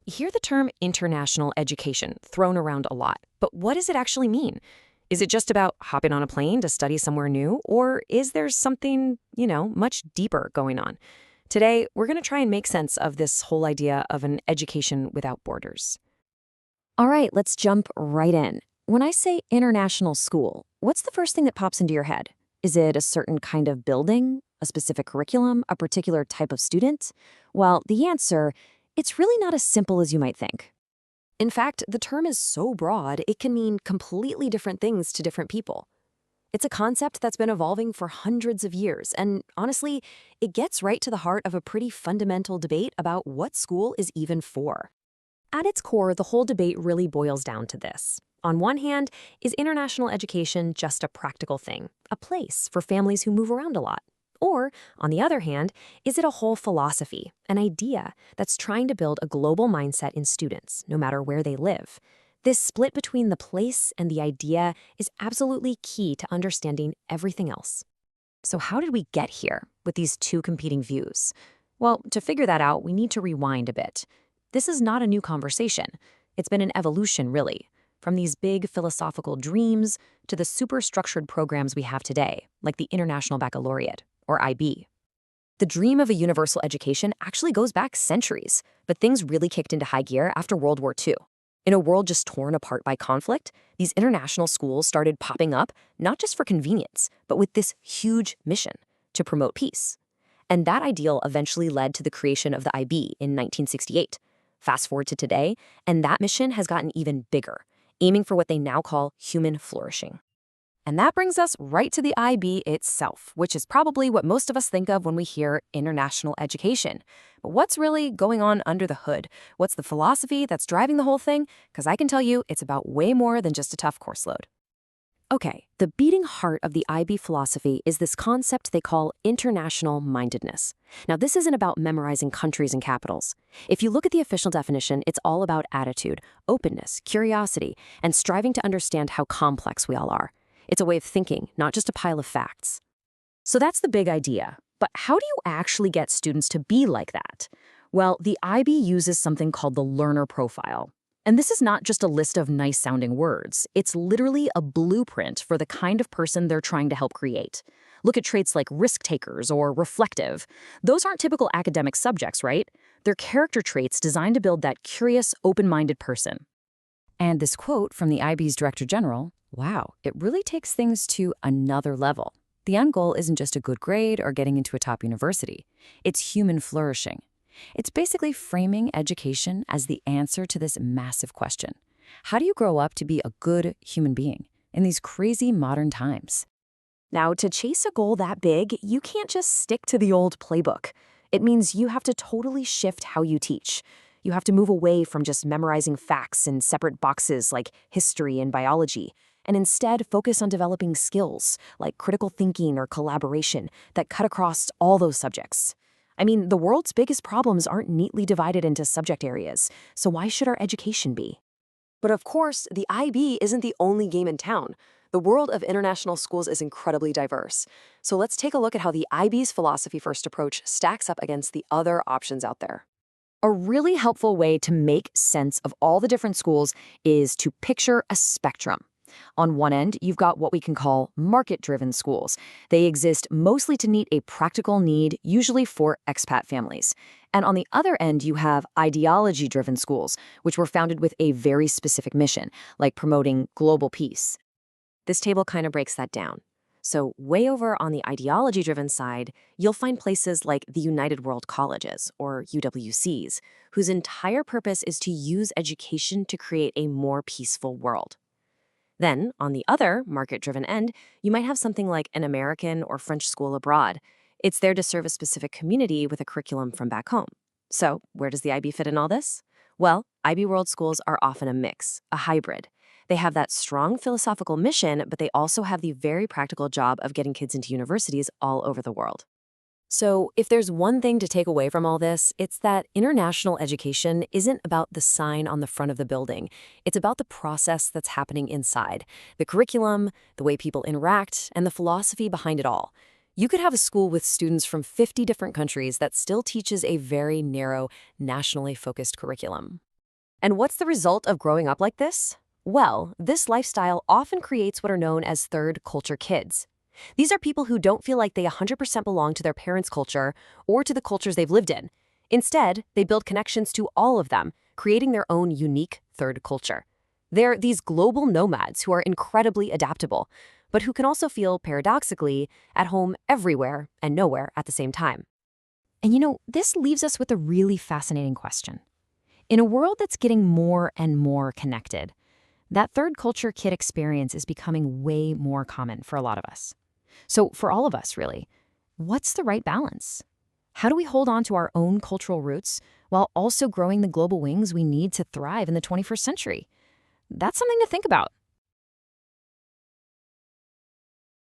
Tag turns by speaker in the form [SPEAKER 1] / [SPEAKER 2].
[SPEAKER 1] You hear the term international education thrown around a lot, but what does it actually mean? Is it just about hopping on a plane to study somewhere new, or is there something, much deeper going on? Today, we're going to try and make sense of this whole idea of an education without borders. All right, let's jump right in. When I say international school, what's the first thing that pops into your head? Is it a certain kind of building, a specific curriculum, a particular type of student? Well, the answer, it's really not as simple as you might think. In fact, the term is so broad, it can mean completely different things to different people. It's a concept that's been evolving for hundreds of years, and honestly, it gets right to the heart of a pretty fundamental debate about what school is even for. At its core, the whole debate really boils down to this. On one hand, is international education just a practical thing, a place for families who move around a lot? Or, on the other hand, is it a whole philosophy, an idea that's trying to build a global mindset in students, no matter where they live? This split between the place and the idea is absolutely key to understanding everything else. So how did we get here with these two competing views? Well, to figure that out, we need to rewind a bit. This is not a new conversation. It's been an evolution, really, from these big philosophical dreams to the super-structured programs we have today, like the International Baccalaureate, or IB. The dream of a universal education actually goes back centuries, but things really kicked into high gear after World War II. In a world just torn apart by conflict, these international schools started popping up, not just for convenience, but with this huge mission to promote peace. And that ideal eventually led to the creation of the IB in 1968. Fast forward to today, and that mission has gotten even bigger, aiming for what they now call human flourishing. And that brings us right to the IB itself, which is probably what most of us think of when we hear international education. But what's really going on under the hood? What's the philosophy that's driving the whole thing? Because I can tell you it's about way more than just a tough course load. Okay, the beating heart of the IB philosophy is this concept they call international mindedness. Now, this isn't about memorizing countries and capitals. If you look at the official definition, it's all about attitude, openness, curiosity, and striving to understand how complex we all are. It's a way of thinking, not just a pile of facts. So that's the big idea. But how do you actually get students to be like that? Well, the IB uses something called the learner profile. And this is not just a list of nice-sounding words. It's literally a blueprint for the kind of person they're trying to help create. Look at traits like risk-takers or reflective. Those aren't typical academic subjects, right? They're character traits designed to build that curious, open-minded person. And this quote from the IB's Director General, wow, it really takes things to another level. The end goal isn't just a good grade or getting into a top university. It's human flourishing. It's basically framing education as the answer to this massive question. How do you grow up to be a good human being in these crazy modern times? Now, to chase a goal that big, you can't just stick to the old playbook. It means you have to totally shift how you teach. You have to move away from just memorizing facts in separate boxes like history and biology, and instead focus on developing skills like critical thinking or collaboration that cut across all those subjects. I mean, the world's biggest problems aren't neatly divided into subject areas, so why should our education be? But of course, the IB isn't the only game in town. The world of international schools is incredibly diverse. So let's take a look at how the IB's philosophy-first approach stacks up against the other options out there. A really helpful way to make sense of all the different schools is to picture a spectrum. On one end, you've got what we can call market-driven schools. They exist mostly to meet a practical need, usually for expat families. And on the other end, you have ideology-driven schools, which were founded with a very specific mission, like promoting global peace. This table kind of breaks that down. So way over on the ideology-driven side, you'll find places like the United World Colleges, or UWCs, whose entire purpose is to use education to create a more peaceful world. Then, on the other, market-driven end, you might have something like an American or French school abroad. It's there to serve a specific community with a curriculum from back home. So, where does the IB fit in all this? Well, IB World schools are often a mix, a hybrid. They have that strong philosophical mission, but they also have the very practical job of getting kids into universities all over the world. So, if there's one thing to take away from all this, it's that international education isn't about the sign on the front of the building. It's about the process that's happening inside, the curriculum, the way people interact, and the philosophy behind it all. You could have a school with students from 50 different countries that still teaches a very narrow, nationally focused curriculum. And what's the result of growing up like this? Well, this lifestyle often creates what are known as third culture kids. These are people who don't feel like they 100% belong to their parents' culture or to the cultures they've lived in. Instead, they build connections to all of them, creating their own unique third culture. They're these global nomads who are incredibly adaptable, but who can also feel, paradoxically, at home everywhere and nowhere at the same time. And this leaves us with a really fascinating question. In a world that's getting more and more connected, that third culture kid experience is becoming way more common for a lot of us. So for all of us, really, what's the right balance? How do we hold on to our own cultural roots while also growing the global wings we need to thrive in the 21st century? That's something to think about.